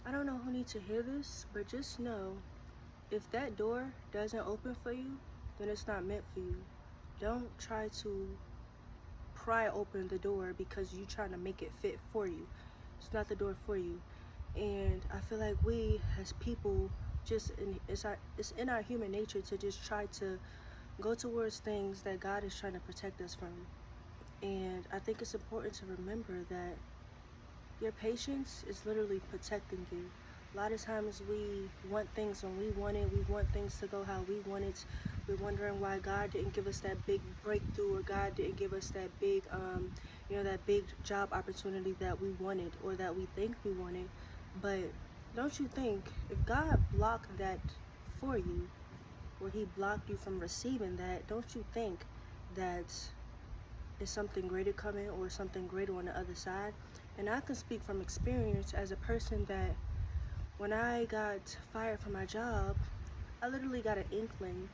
I don't know who needs to hear this, but just know if that door doesn't open for you, then it's not meant for you. Don't try to pry open the door because you're trying to make it fit for you. It's not the door for you. And I feel like we as people it's in our human nature to just try to go towards things that God is trying to protect us from. And I think it's important to remember that your patience is literally protecting you. A lot of times we want things when we want it. We want things to go how we want it. We're wondering why God didn't give us that big breakthrough, or God didn't give us that big, that big job opportunity that we wanted or that we think we wanted. But don't you think if God blocked that for you, or He blocked you from receiving that, don't you think that is something greater coming or something greater on the other side? And I can speak from experience as a person that when I got fired from my job, I literally got an inkling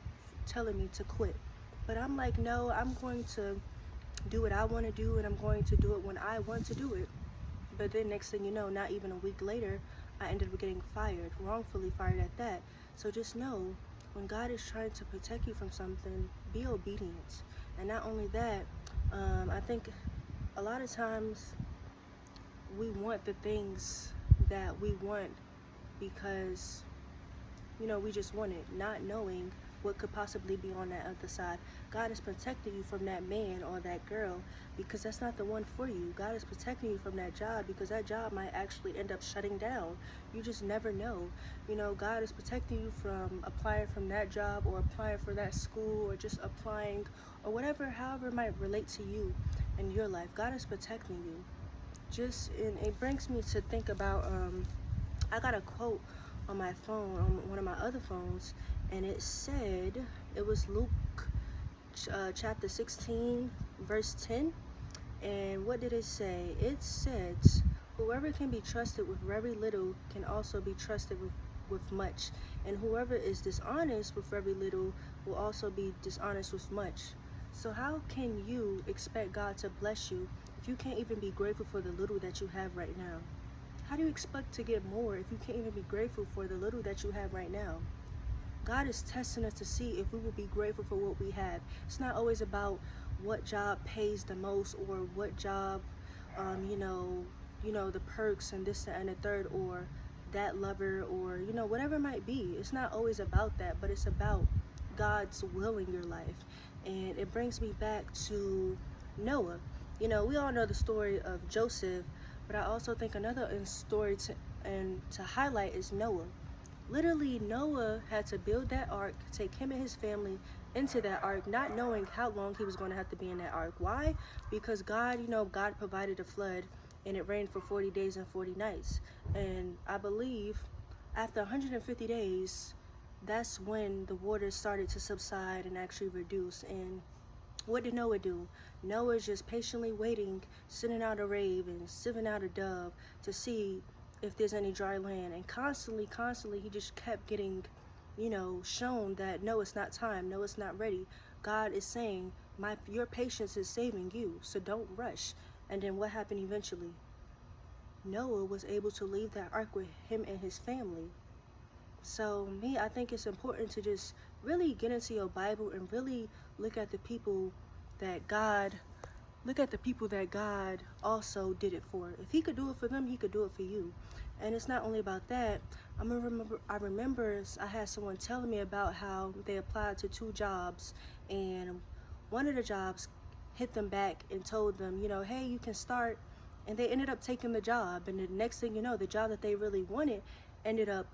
telling me to quit. But I'm like, no, I'm going to do what I want to do, and I'm going to do it when I want to do it. But then next thing you know, not even a week later, I ended up getting fired, wrongfully fired at that. So just know, when God is trying to protect you from something, be obedient. And not only that, I think a lot of times we want the things that we want because, we just want it, not knowing what could possibly be on that other side. God is protecting you from that man or that girl because that's not the one for you. God is protecting you from that job because that job might actually end up shutting down. You just never know. God is protecting you from applying from that job or applying for that school or just applying or whatever, however it might relate to you in your life. God is protecting you. And it brings me to think about, I got a quote on my phone, on one of my other phones, and it said, it was Luke chapter 16, verse 10. And what did it say? It said, whoever can be trusted with very little can also be trusted with much. And whoever is dishonest with very little will also be dishonest with much. So how can you expect God to bless you if you can't even be grateful for the little that you have right now? How do you expect to get more if you can't even be grateful for the little that you have right now? God is testing us to see if we will be grateful for what we have. It's not always about what job pays the most or what job, the perks and this and the third, or that lover, or, whatever it might be. It's not always about that, but it's about God's will in your life. And it brings me back to Noah. We all know the story of Joseph, but I also think another story to highlight is Noah. Literally, Noah had to build that ark, take him and his family into that ark, not knowing how long he was going to have to be in that ark. Why? Because God, God provided a flood, and it rained for 40 days and 40 nights. And I believe after 150 days, that's when the water started to subside and actually reduce. And what did Noah do? Noah is just patiently waiting, sending out a raven, sending out a dove to see if there's any dry land. And constantly, he just kept getting, shown that no, it's not time. No, it's not ready. God is saying, your patience is saving you, so don't rush. And then what happened eventually? Noah was able to leave that ark with him and his family. So I think it's important to just really get into your Bible and really look at the people that God also did it for. If He could do it for them, He could do it for you. And it's not only about that. I remember I had someone telling me about how they applied to 2 jobs, and one of the jobs hit them back and told them, hey, you can start. And they ended up taking the job, and the next thing you know, the job that they really wanted ended up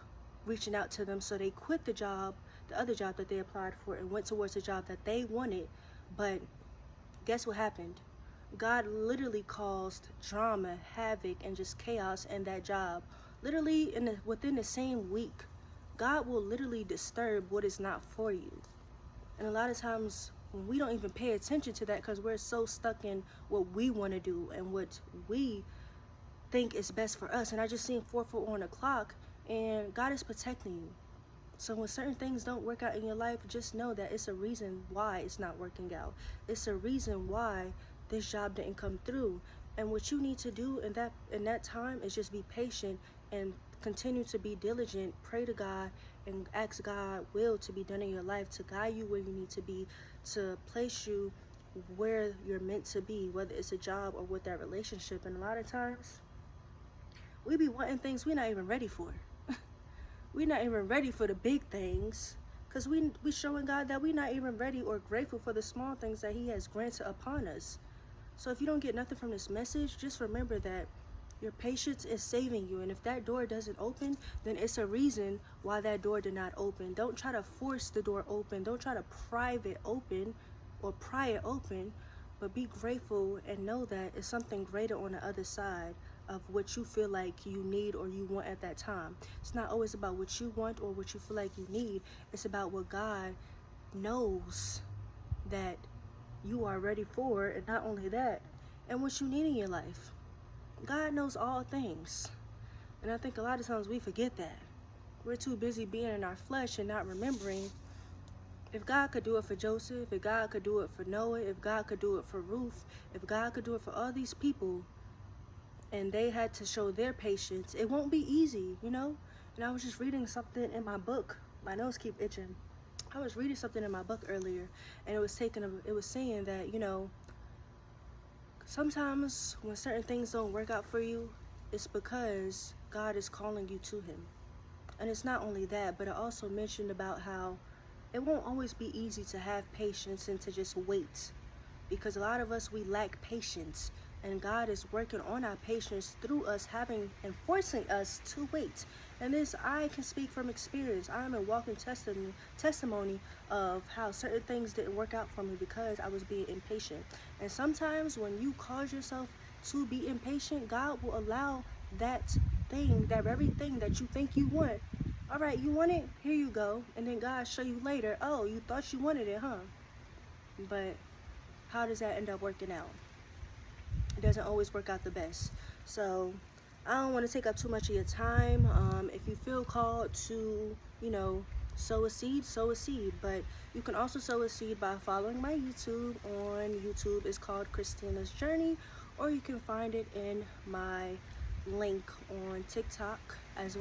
reaching out to them. So they quit the other job that they applied for, and went towards the job that they wanted. But guess what happened? God literally caused drama, havoc, and just chaos in that job. Literally within the same week, God will literally disturb what is not for you. And a lot of times we don't even pay attention to that because we're so stuck in what we want to do and what we think is best for us. And I just seen 4 on the clock, and God is protecting you. So when certain things don't work out in your life, just know that it's a reason why it's not working out. It's a reason why this job didn't come through. And what you need to do in that time is just be patient and continue to be diligent, pray to God, and ask God will to be done in your life, to guide you where you need to be, to place you where you're meant to be, whether it's a job or with that relationship. And a lot of times we be wanting things we're not even ready for. We're not even ready for the big things, because we showing God that we're not even ready or grateful for the small things that he has granted upon us. So if you don't get nothing from this message, just remember that your patience is saving you. And if that door doesn't open, then it's a reason why that door did not open. Don't try to force the door open. Don't try to pry it open, but be grateful and know that it's something greater on the other side of what you feel like you need or you want at that time. It's not always about what you want or what you feel like you need. It's about what God knows that you are ready for, and not only that, and what you need in your life. God knows all things. And I think a lot of times we forget that. We're too busy being in our flesh and not remembering, if God could do it for Joseph, if God could do it for Noah, if God could do it for Ruth, if God could do it for all these people, and they had to show their patience, it won't be easy, you know? And I was just reading something in my book. My nose keep itching. I was reading something in my book earlier, and it was saying that, you know, sometimes when certain things don't work out for you, it's because God is calling you to him. And it's not only that, but it also mentioned about how it won't always be easy to have patience and to just wait, because a lot of us, we lack patience, and God is working on our patience through us having and forcing us to wait. And this, I can speak from experience. I am a walking testimony of how certain things didn't work out for me because I was being impatient. And sometimes when you cause yourself to be impatient, God will allow that thing, that very thing that you think you want. All right, you want it? Here you go. And then God show you later, oh, you thought you wanted it, huh? But how does that end up working out? It doesn't always work out the best. So I don't want to take up too much of your time. If you feel called to, you know, sow a seed, sow a seed. But you can also sow a seed by following my YouTube. On YouTube, it's called ChristinasJourney, or you can find it in my link on TikTok.